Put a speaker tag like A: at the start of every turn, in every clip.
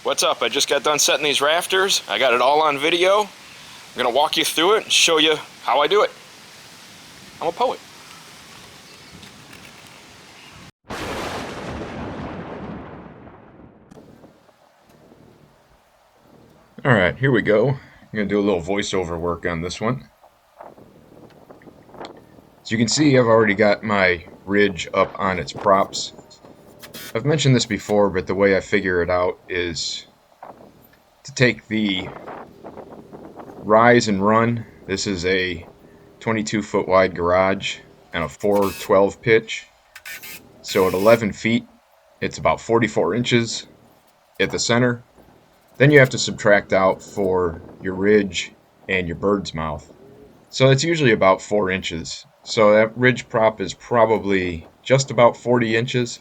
A: What's up? I just got done setting these rafters. I got it all on video. I'm going to walk you through it and show you how I do it. I'm a poet. Alright, here we go. I'm going to do a little voiceover work on this one. As you can see, I've already got my ridge up on its props. I've mentioned this before, but the way I figure it out is to take the rise and run. This is a 22-foot wide garage and a 412 pitch. So at 11 feet, it's about 44 inches at the center. Then you have to subtract out for your ridge and your bird's mouth. So it's usually about 4 inches. So that ridge prop is probably just about 40 inches.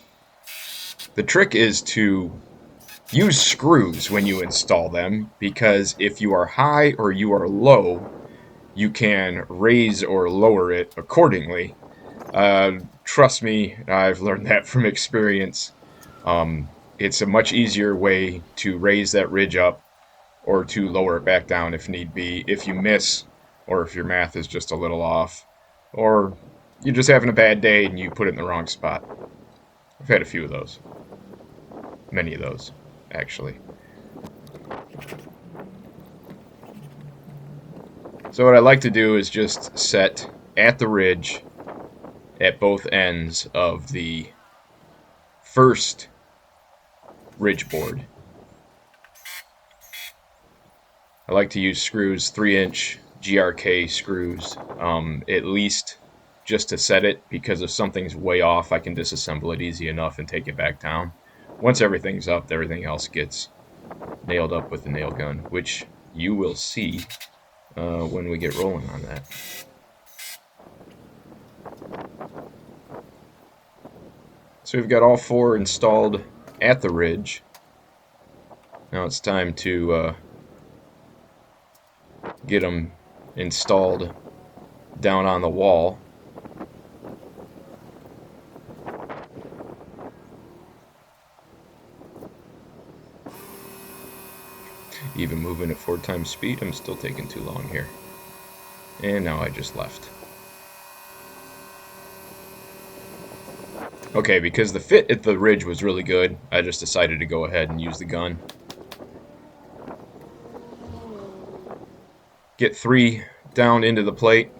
A: The trick is to use screws when you install them, because if you are high or you are low, you can raise or lower it accordingly. Trust me, I've learned that from experience. It's a much easier way to raise that ridge up or to lower it back down if need be, if you miss or if your math is just a little off, or you're just having a bad day and you put it in the wrong spot. I've had a few of those. Many of those, actually. So what I like to do is just set at the ridge at both ends of the first ridge board. I like to use screws, 3-inch GRK screws, at least just to set it, because if something's way off, I can disassemble it easy enough and take it back down. Once everything's up, everything else gets nailed up with the nail gun, which you will see when we get rolling on that. So we've got all 4 installed at the ridge. Now it's time to get them installed down on the wall. Even moving at 4 times speed, I'm still taking too long here. And now I just left. Okay, because the fit at the ridge was really good, I just decided to go ahead and use the gun. Get 3 down into the plate.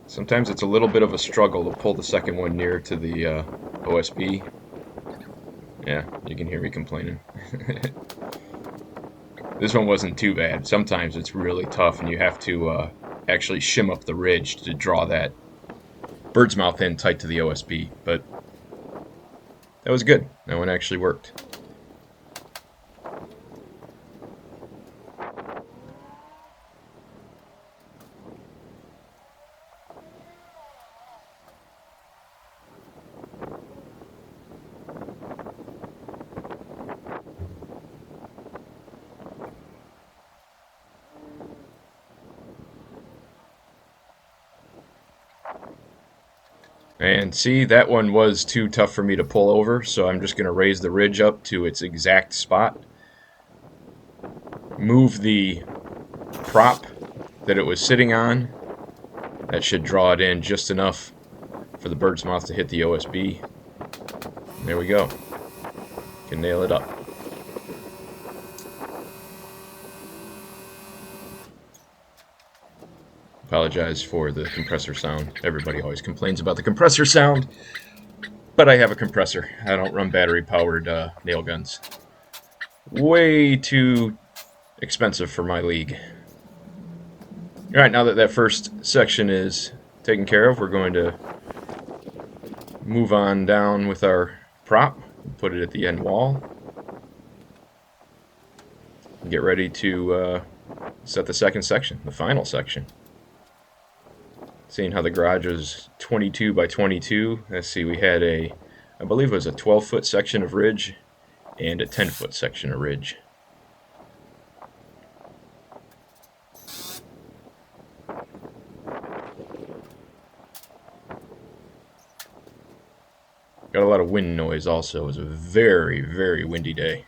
A: Sometimes it's a little bit of a struggle to pull the second one near to the OSB. Yeah, you can hear me complaining. This one wasn't too bad. Sometimes it's really tough and you have to actually shim up the ridge to draw that bird's mouth in tight to the OSB, but that was good. That one actually worked. And see, that one was too tough for me to pull over, so I'm just going to raise the ridge up to its exact spot. Move the prop that it was sitting on. That should draw it in just enough for the bird's mouth to hit the OSB. And there we go. Can nail it up. Apologize for the compressor sound. Everybody always complains about the compressor sound, but I have a compressor. I don't run battery-powered nail guns. Way too expensive for my league. Alright, now that that first section is taken care of, we're going to move on down with our prop, put it at the end wall, and get ready to set the second section, the final section. Seeing how the garage is 22 by 22, let's see, we had I believe it was a 12-foot section of ridge and a 10-foot section of ridge. Got a lot of wind noise also. It was a very, very windy day.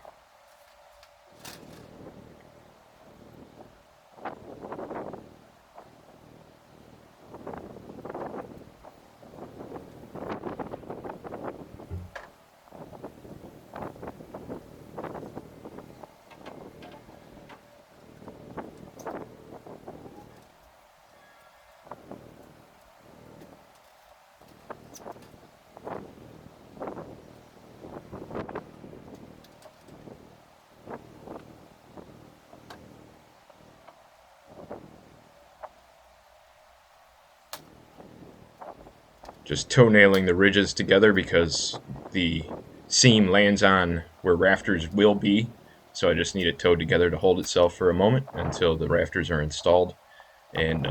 A: Just toenailing the ridges together because the seam lands on where rafters will be. So I just need it towed together to hold itself for a moment until the rafters are installed. And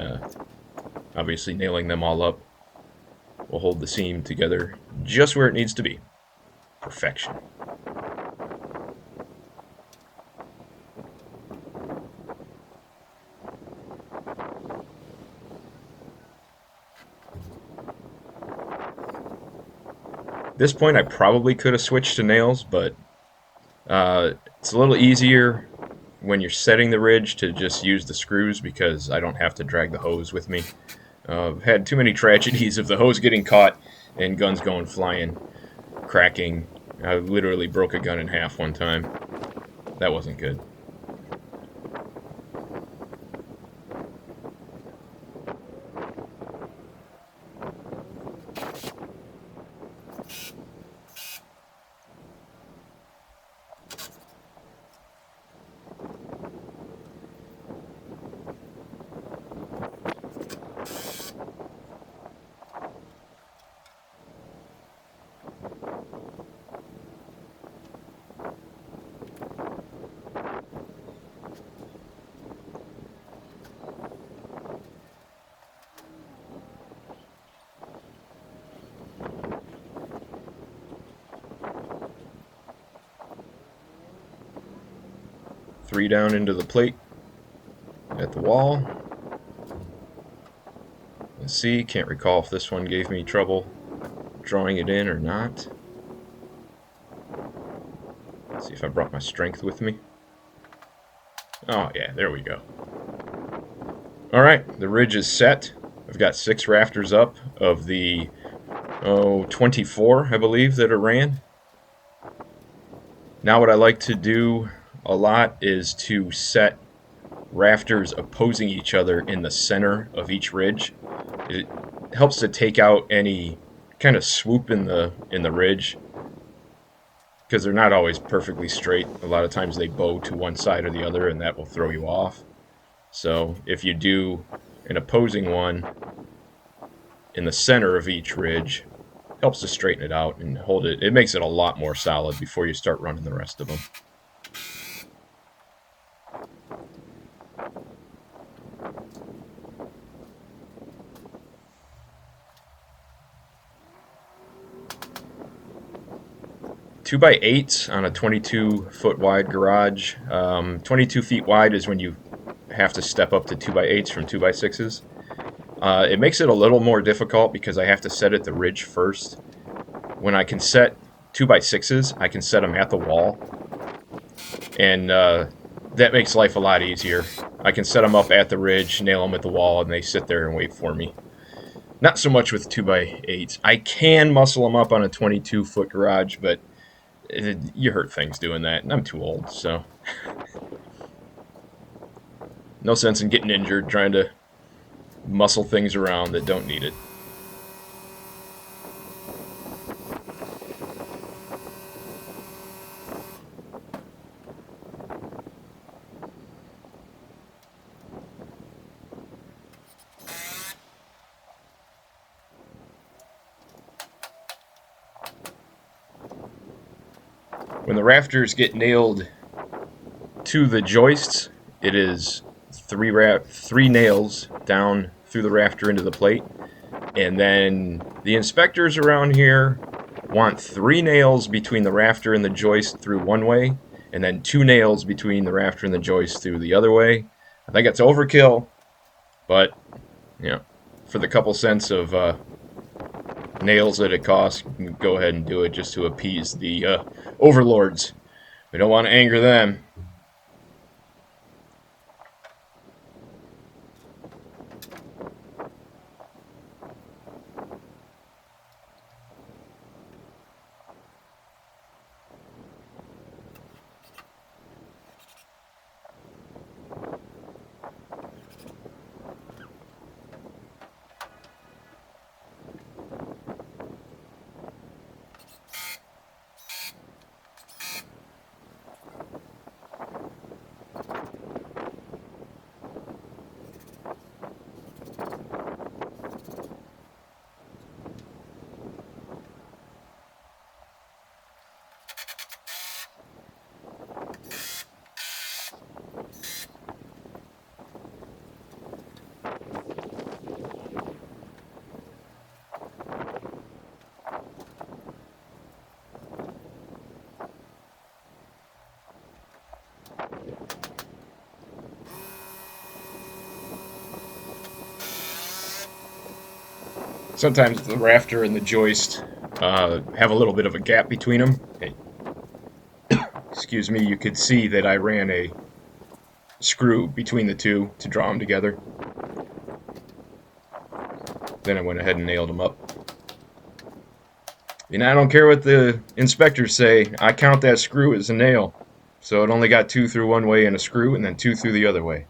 A: obviously nailing them all up will hold the seam together just where it needs to be. Perfection. At this point, I probably could have switched to nails, but it's a little easier when you're setting the ridge to just use the screws because I don't have to drag the hose with me. I've had too many tragedies of the hose getting caught and guns going flying, cracking. I literally broke a gun in half one time. That wasn't good. Three down into the plate at the wall. Let's see, can't recall if this one gave me trouble drawing it in or not. Let's see if I brought my strength with me. Oh yeah, there we go. Alright, the ridge is set. I've got 6 rafters up of the 24, I believe, that are ran. Now what I like to do a lot is to set rafters opposing each other in the center of each ridge. It helps to take out any kind of swoop in the ridge because they're not always perfectly straight. A lot of times they bow to one side or the other, and that will throw you off. So if you do an opposing one in the center of each ridge, helps to straighten it out and hold it. It makes it a lot more solid before you start running the rest of them. Two by 8s on a 22-foot wide garage. 22 feet wide is when you have to step up to 2 by 8s from 2 by 6s. It makes it a little more difficult because I have to set at the ridge first. When I can set 2 by 6s, I can set them at the wall, and that makes life a lot easier. I can set them up at the ridge, nail them at the wall, and they sit there and wait for me. Not so much with 2 by 8s. I can muscle them up on a 22-foot garage, but you hurt things doing that, and I'm too old, so no sense in getting injured trying to muscle things around that don't need it. When the rafters get nailed to the joists, it is three nails down through the rafter into the plate, and then the inspectors around here want 3 nails between the rafter and the joist through one way, and then 2 nails between the rafter and the joist through the other way. I think it's overkill, but you know, for the couple cents of nails that it costs, go ahead and do it just to appease the overlords. We don't want to anger them. Sometimes the rafter and the joist have a little bit of a gap between them. Hey. Excuse me, you could see that I ran a screw between the two to draw them together. Then I went ahead and nailed them up. And I don't care what the inspectors say, I count that screw as a nail. So it only got 2 through one way in a screw and then 2 through the other way.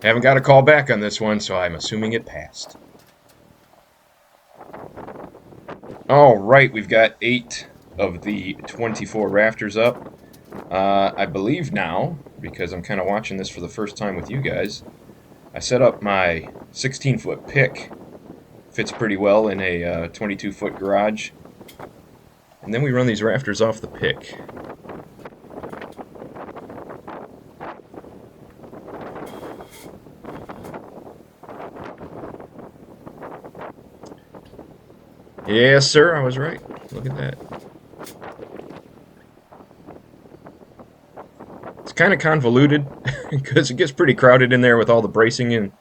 A: Haven't got a call back on this one, so I'm assuming it passed. Alright, we've got 8 of the 24 rafters up. I believe now, because I'm kind of watching this for the first time with you guys, I set up my 16-foot pick. Fits pretty well in a 22-foot garage. And then we run these rafters off the pick. Yes, sir, I was right. Look at that. It's kind of convoluted because it gets pretty crowded in there with all the bracing and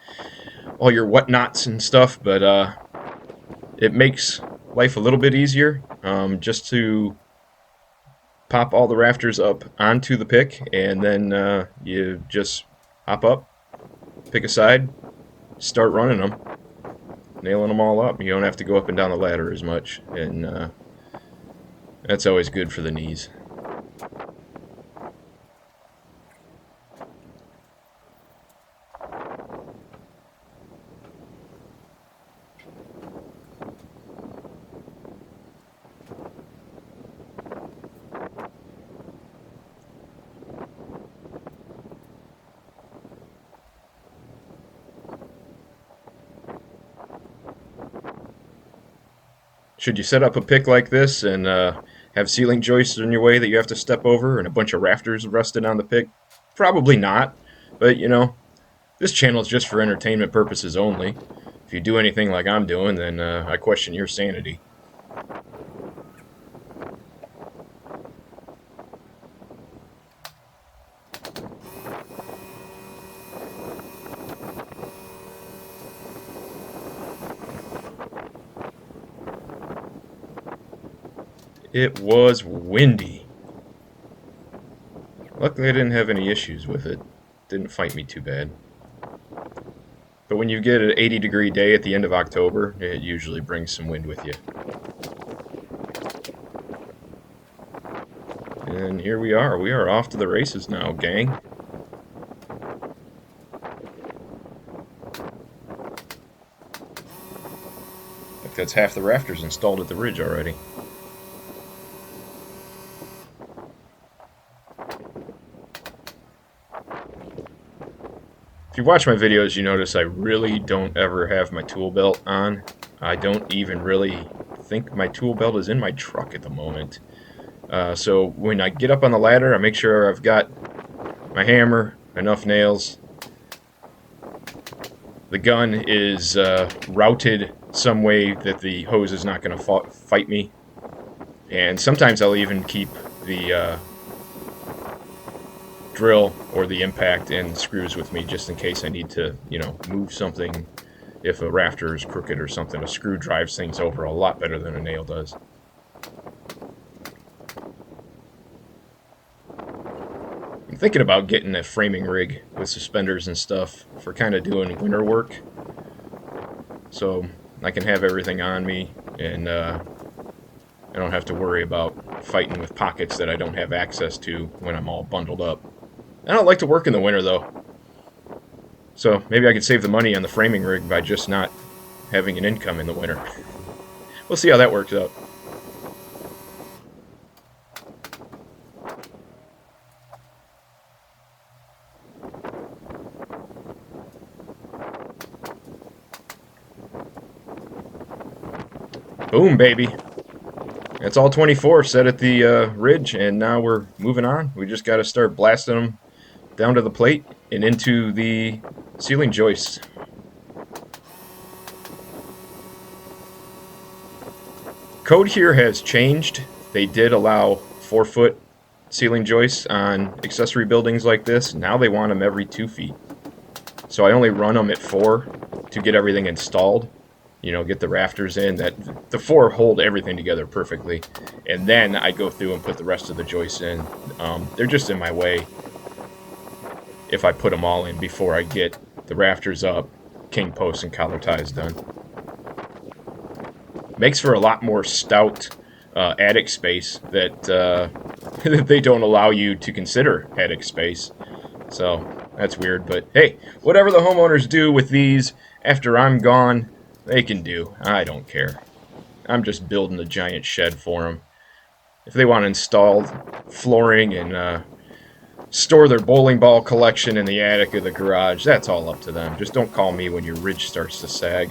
A: all your whatnots and stuff, but it makes life a little bit easier just to pop all the rafters up onto the pick, and then you just hop up, pick a side, start running them, nailing them all up. You don't have to go up and down the ladder as much, and that's always good for the knees. Should you set up a pick like this and have ceiling joists in your way that you have to step over and a bunch of rafters rusted on the pick? Probably not, but you know, this channel is just for entertainment purposes only. If you do anything like I'm doing, then I question your sanity. It was windy. Luckily I didn't have any issues with it. Didn't fight me too bad. But when you get an 80-degree day at the end of October, it usually brings some wind with you. And here we are. We are off to the races now, gang. Like that's half the rafters installed at the ridge already. If you watch my videos, you notice I really don't ever have my tool belt on. I don't even really think my tool belt is in my truck at the moment. So when I get up on the ladder, I make sure I've got my hammer, enough nails. The gun is routed some way that the hose is not going to fight me. And sometimes I'll even keep the drill or the impact and screws with me just in case I need to, you know, move something if a rafter is crooked or something. A screw drives things over a lot better than a nail does. I'm thinking about getting a framing rig with suspenders and stuff for kind of doing winter work, so I can have everything on me and I don't have to worry about fighting with pockets that I don't have access to when I'm all bundled up. I don't like to work in the winter though, so maybe I could save the money on the framing rig by just not having an income in the winter. We'll see how that works out. Boom, baby. That's all 24 set at the ridge, and now we're moving on. We just got to start blasting them down to the plate and into the ceiling joists. Code here has changed. They did allow 4-foot ceiling joists on accessory buildings like this. Now they want them every 2 feet. So I only run them at 4 to get everything installed. You know, get the rafters in. That the 4 hold everything together perfectly, and then I go through and put the rest of the joists in. They're just in my way if I put them all in before I get the rafters up, king posts, and collar ties done. Makes for a lot more stout attic space that that they don't allow you to consider attic space. So that's weird, but hey, whatever the homeowners do with these after I'm gone, they can do. I don't care. I'm just building a giant shed for them. If they want installed flooring and store their bowling ball collection in the attic or the garage, that's all up to them. Just don't call me when your ridge starts to sag.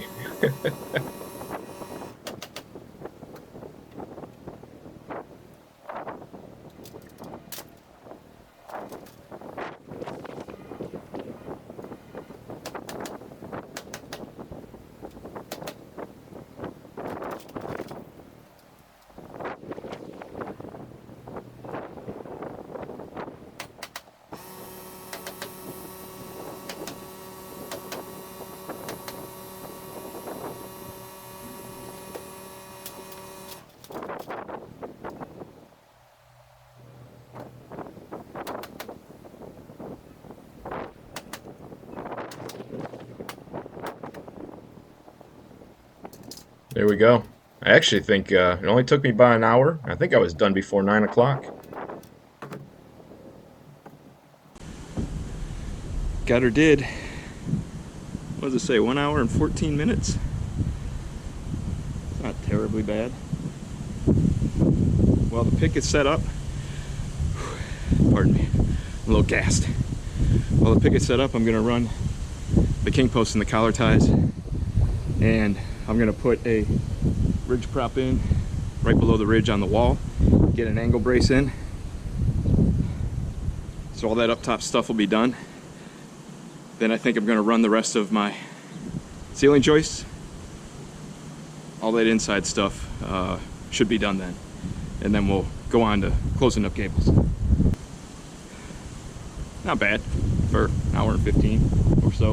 A: There we go. I actually think it only took me about an hour. I think I was done before 9 o'clock. Got her did. What does it say? 1 hour and 14 minutes? It's not terribly bad. Well, the pick is set up. Pardon me. I'm a little gassed. While the pick is set up, I'm going to run the king post and the collar ties. And I'm going to put a ridge prop in right below the ridge on the wall, get an angle brace in, so all that up top stuff will be done. Then I think I'm going to run the rest of my ceiling joists. All that inside stuff should be done then, and then we'll go on to closing up cables. Not bad for an hour and 15 or so.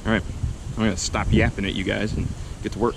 A: All right. I'm going to stop yapping at you guys and get to work.